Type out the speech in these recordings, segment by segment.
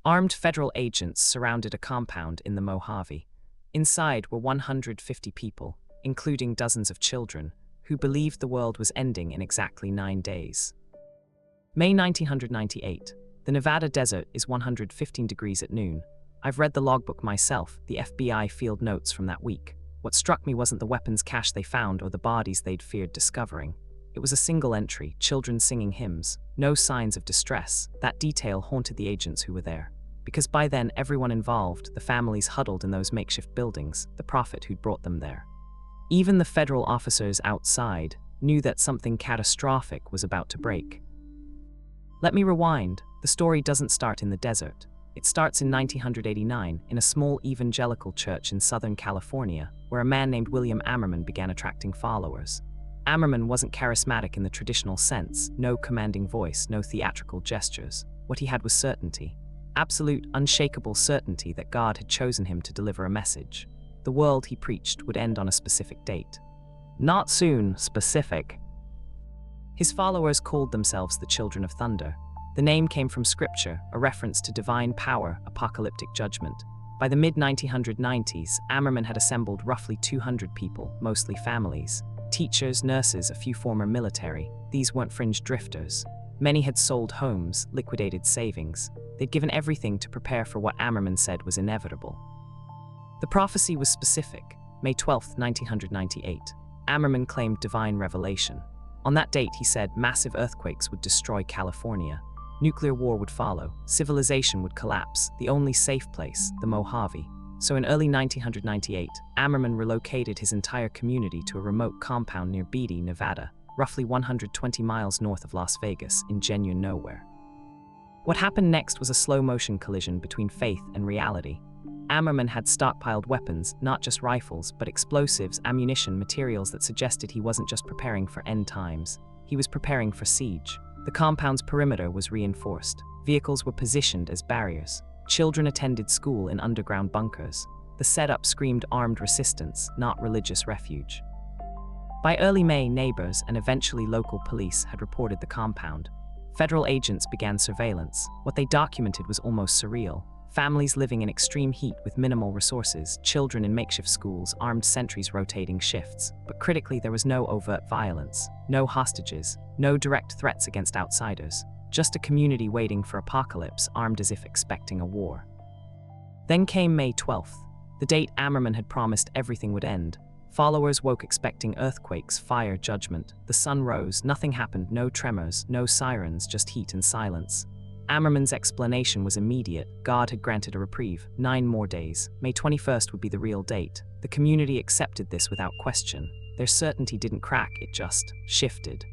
Armed federal agents surrounded a compound in the Mojave. Inside were 150 people, including dozens of children, who believed the world was ending in exactly 9 days. May 1998. The Nevada desert is 115 degrees at noon. I've read the logbook myself, the FBI field notes from that week. What struck me wasn't the weapons cache they found or the bodies they'd feared discovering. It was a single entry, children singing hymns, no signs of distress. That detail haunted the agents who were there. Because by then, everyone involved, the families huddled in those makeshift buildings, the prophet who'd brought them there. Even the federal officers outside knew that something catastrophic was about to break. Let me rewind. The story doesn't start in the desert. It starts in 1989 in a small evangelical church in Southern California, where a man named William Ammerman began attracting followers. Ammerman wasn't charismatic in the traditional sense, no commanding voice, no theatrical gestures. What he had was certainty. Absolute, unshakable certainty that God had chosen him to deliver a message. The world he preached would end on a specific date. Not soon, specific. His followers called themselves the Children of Thunder. The name came from scripture, a reference to divine power, apocalyptic judgment. By the mid-1990s, Ammerman had assembled roughly 200 people, mostly families. Teachers, nurses, a few former military. These weren't fringe drifters. Many had sold homes, liquidated savings. They'd given everything to prepare for what Ammerman said was inevitable. The prophecy was specific. May 12, 1998. Ammerman claimed divine revelation. On that date, he said massive earthquakes would destroy California. Nuclear war would follow. Civilization would collapse. The only safe place, the Mojave. So in early 1998, Ammerman relocated his entire community to a remote compound near Beatty, Nevada, roughly 120 miles north of Las Vegas, in genuine nowhere. What happened next was a slow-motion collision between faith and reality. Ammerman had stockpiled weapons, not just rifles, but explosives, ammunition, materials that suggested he wasn't just preparing for end times. He was preparing for siege. The compound's perimeter was reinforced. Vehicles were positioned as barriers. Children attended school in underground bunkers. The setup screamed armed resistance, not religious refuge. By early May, neighbors and eventually local police had reported the compound. Federal agents began surveillance. What they documented was almost surreal. Families living in extreme heat with minimal resources, children in makeshift schools, armed sentries rotating shifts. But critically, there was no overt violence, no hostages, no direct threats against outsiders. Just a community waiting for apocalypse, armed as if expecting a war. Then came May 12th, the date Ammerman had promised everything would end. Followers woke expecting earthquakes, fire, judgment. The sun rose, nothing happened, no tremors, no sirens, just heat and silence. Ammerman's explanation was immediate. God had granted a reprieve, 9 more days. May 21st would be the real date. The community accepted this without question. Their certainty didn't crack, it just shifted.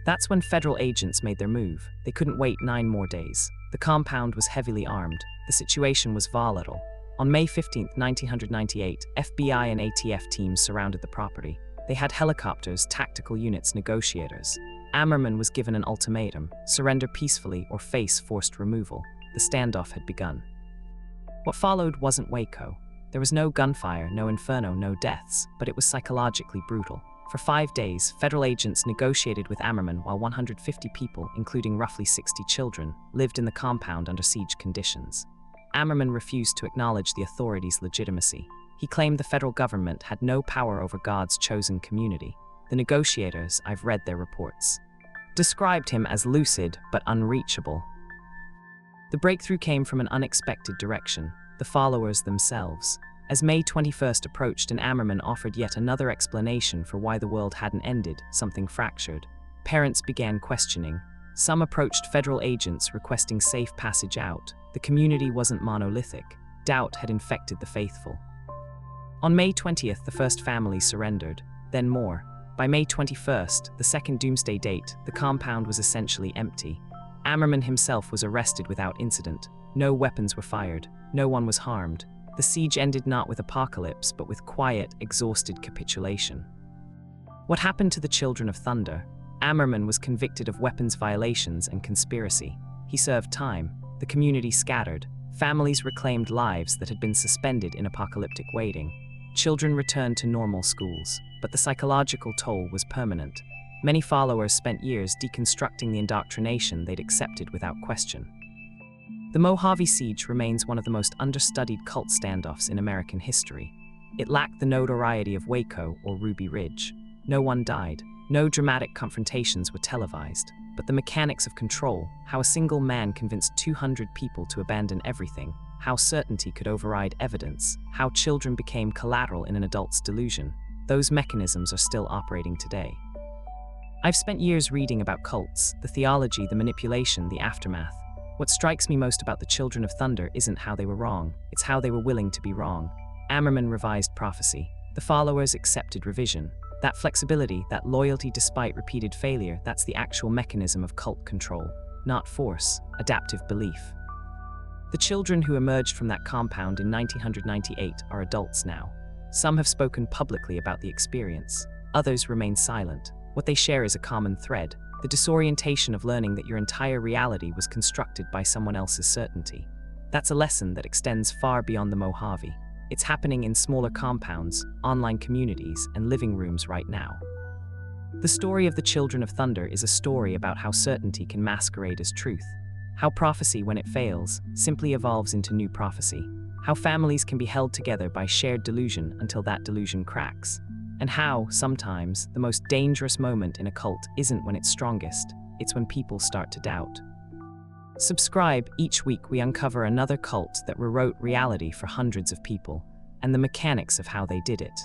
That's when federal agents made their move. They couldn't wait 9 more days. The compound was heavily armed. The situation was volatile. On May 15, 1998, FBI and ATF teams surrounded the property. They had helicopters, tactical units, negotiators. Ammerman was given an ultimatum: surrender peacefully or face forced removal. The standoff had begun. What followed wasn't Waco. There was no gunfire, no inferno, no deaths, but it was psychologically brutal. For 5 days, federal agents negotiated with Ammerman while 150 people, including roughly 60 children, lived in the compound under siege conditions. Ammerman refused to acknowledge the authorities' legitimacy. He claimed the federal government had no power over God's chosen community. The negotiators, I've read their reports, described him as lucid but unreachable. The breakthrough came from an unexpected direction: the followers themselves. As May 21st approached and Ammerman offered yet another explanation for why the world hadn't ended, something fractured. Parents began questioning. Some approached federal agents requesting safe passage out. The community wasn't monolithic. Doubt had infected the faithful. On May 20th, the first family surrendered. Then more. By May 21st, the second Doomsday date, the compound was essentially empty. Ammerman himself was arrested without incident. No weapons were fired. No one was harmed. The siege ended not with apocalypse, but with quiet, exhausted capitulation. What happened to the Children of Thunder? Ammerman was convicted of weapons violations and conspiracy. He served time. The community scattered. Families reclaimed lives that had been suspended in apocalyptic waiting. Children returned to normal schools, but the psychological toll was permanent. Many followers spent years deconstructing the indoctrination they'd accepted without question. The Mojave Siege remains one of the most understudied cult standoffs in American history. It lacked the notoriety of Waco or Ruby Ridge. No one died. No dramatic confrontations were televised. But the mechanics of control, how a single man convinced 200 people to abandon everything, how certainty could override evidence, how children became collateral in an adult's delusion, those mechanisms are still operating today. I've spent years reading about cults, the theology, the manipulation, the aftermath. What strikes me most about the Children of Thunder isn't how they were wrong, it's how they were willing to be wrong. Ammerman revised prophecy. The followers accepted revision. That flexibility, that loyalty despite repeated failure, that's the actual mechanism of cult control. Not force, adaptive belief. The children who emerged from that compound in 1998 are adults now. Some have spoken publicly about the experience. Others remain silent. What they share is a common thread, the disorientation of learning that your entire reality was constructed by someone else's certainty. That's a lesson that extends far beyond the Mojave. It's happening in smaller compounds, online communities, and living rooms right now. The story of the Children of Thunder is a story about how certainty can masquerade as truth, how prophecy, when it fails, simply evolves into new prophecy, how families can be held together by shared delusion until that delusion cracks, and how, sometimes, the most dangerous moment in a cult isn't when it's strongest, it's when people start to doubt. Subscribe. Each week we uncover another cult that rewrote reality for hundreds of people, and the mechanics of how they did it.